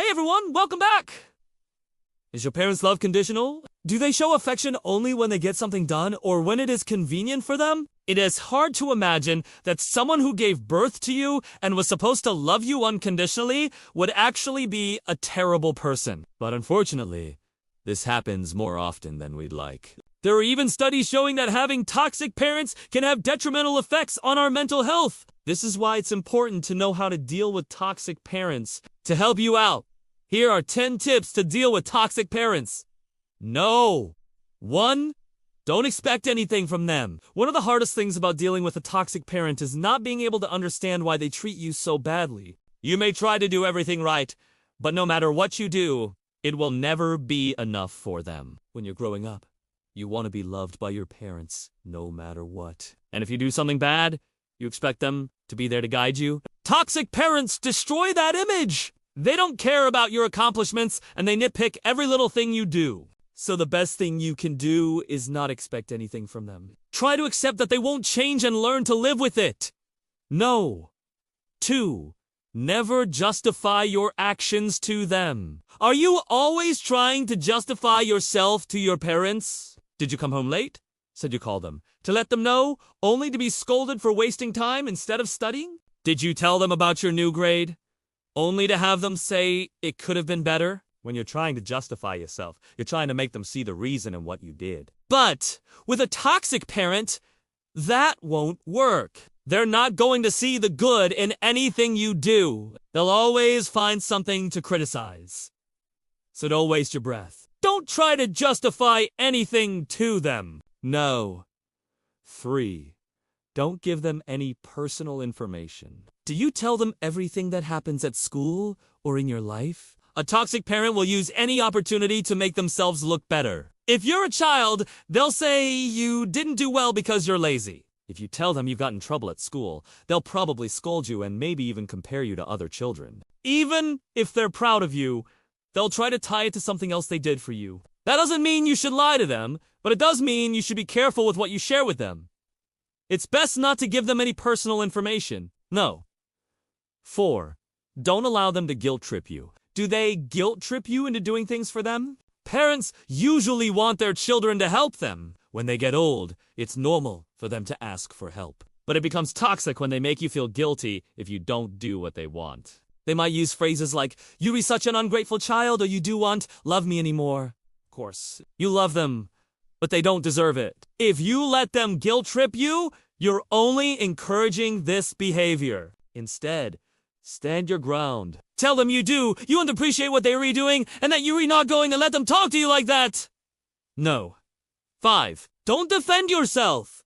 Hey everyone, welcome back! Is your parents' love conditional? Do they show affection only when they get something done or when it is convenient for them? It is hard to imagine that someone who gave birth to you and was supposed to love you unconditionally would actually be a terrible person. But unfortunately, this happens more often than we'd like. There are even studies showing that having toxic parents can have detrimental effects on our mental health. This is why it's important to know how to deal with toxic parents. To help you out, here are 10 tips to deal with toxic parents. No. 1. Don't expect anything from them. One of the hardest things about dealing with a toxic parent is not being able to understand why they treat you so badly. You may try to do everything right, but no matter what you do, it will never be enough for them. When you're growing up, you want to be loved by your parents, no matter what. And if you do something bad, you expect them to be there to guide you. Toxic parents destroy that image. They don't care about your accomplishments, and they nitpick every little thing you do. So the best thing you can do is not expect anything from them. Try to accept that they won't change and learn to live with it. No. 2. Never justify your actions to them. Are you always trying to justify yourself to your parents? Did you come home late? Said you called them. To let them know, only to be scolded for wasting time instead of studying? Did you tell them about your new grade, only to have them say it could have been better? When you're trying to justify yourself, you're trying to make them see the reason in what you did. But with a toxic parent, that won't work. They're not going to see the good in anything you do. They'll always find something to criticize. So don't waste your breath. Don't try to justify anything to them. No. 3. Don't give them any personal information. Do you tell them everything that happens at school or in your life? A toxic parent will use any opportunity to make themselves look better. If you're a child, they'll say you didn't do well because you're lazy. If you tell them you've got in trouble at school, they'll probably scold you and maybe even compare you to other children. Even if they're proud of you, they'll try to tie it to something else they did for you. That doesn't mean you should lie to them, but it does mean you should be careful with what you share with them. It's best not to give them any personal information. No. 4. Don't allow them to guilt trip you. Do they guilt trip you into doing things for them? Parents usually want their children to help them. When they get old, it's normal for them to ask for help. But it becomes toxic when they make you feel guilty if you don't do what they want. They might use phrases like, "You be such an ungrateful child," or "You do want, love me anymore." Of course, you love them, but they don't deserve it. If you let them guilt trip you, you're only encouraging this behavior. Instead, stand your ground. Tell them you won't appreciate what they're redoing, and that you're not going to let them talk to you like that. No. 5. Don't defend yourself.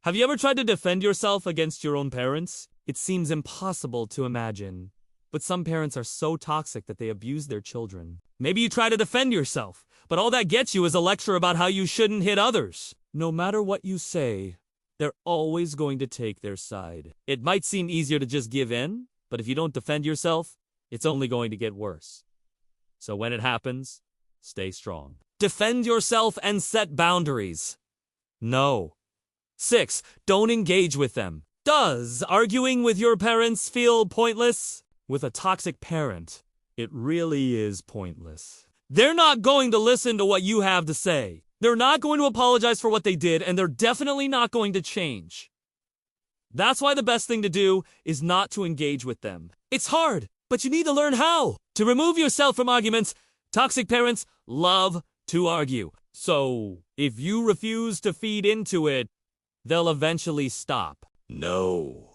Have you ever tried to defend yourself against your own parents? It seems impossible to imagine. But some parents are so toxic that they abuse their children. Maybe you try to defend yourself, but all that gets you is a lecture about how you shouldn't hit others. No matter what you say, they're always going to take their side. It might seem easier to just give in, but if you don't defend yourself, it's only going to get worse. So when it happens, stay strong. Defend yourself and set boundaries. No. 6. Don't engage with them. Does arguing with your parents feel pointless? With a toxic parent, it really is pointless. They're not going to listen to what you have to say. They're not going to apologize for what they did, and they're definitely not going to change. That's why the best thing to do is not to engage with them. It's hard, but you need to learn how. To remove yourself from arguments, toxic parents love to argue. So, if you refuse to feed into it, they'll eventually stop. No.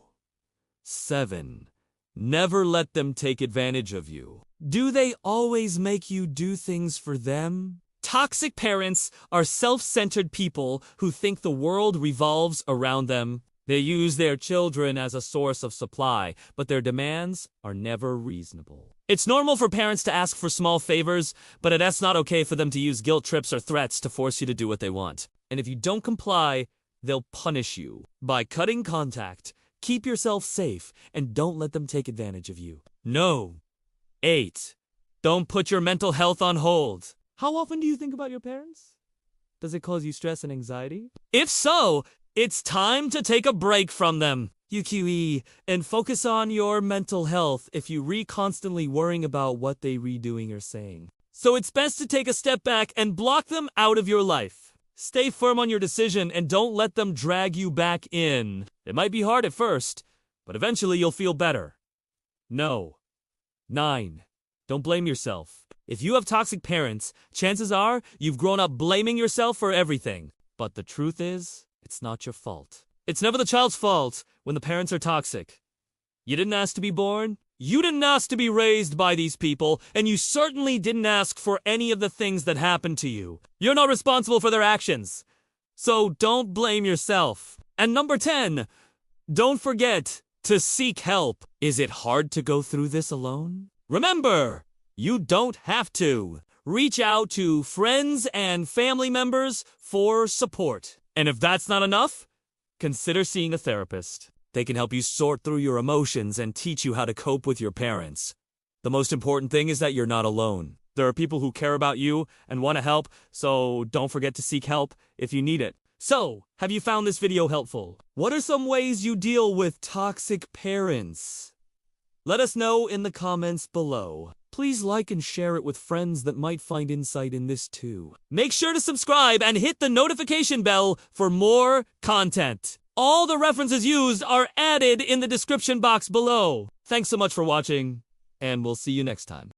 7. Never let them take advantage of you. Do they always make you do things for them? Toxic parents are self-centered people who think the world revolves around them. They use their children as a source of supply, but their demands are never reasonable. It's normal for parents to ask for small favors, but it's not okay for them to use guilt trips or threats to force you to do what they want. And if you don't comply, they'll punish you. By cutting contact, keep yourself safe, and don't let them take advantage of you. No. 8. Don't put your mental health on hold. How often do you think about your parents? Does it cause you stress and anxiety? If so, it's time to take a break from them. UQE, and focus on your mental health if you constantly worrying about what they redoing or saying. So it's best to take a step back and block them out of your life. Stay firm on your decision and don't let them drag you back in. It might be hard at first, but eventually you'll feel better. No. 9. Don't blame yourself. If you have toxic parents, chances are you've grown up blaming yourself for everything. But the truth is, it's not your fault. It's never the child's fault when the parents are toxic. You didn't ask to be born, you didn't ask to be raised by these people, and you certainly didn't ask for any of the things that happened to you. You're not responsible for their actions. So don't blame yourself. And number 10, don't forget to seek help. Is it hard to go through this alone? Remember, you don't have to. Reach out to friends and family members for support. And if that's not enough, consider seeing a therapist. They can help you sort through your emotions and teach you how to cope with your parents. The most important thing is that you're not alone. There are people who care about you and want to help, so don't forget to seek help if you need it. So, have you found this video helpful? What are some ways you deal with toxic parents? Let us know in the comments below. Please like and share it with friends that might find insight in this too. Make sure to subscribe and hit the notification bell for more content. All the references used are added in the description box below. Thanks so much for watching, and we'll see you next time.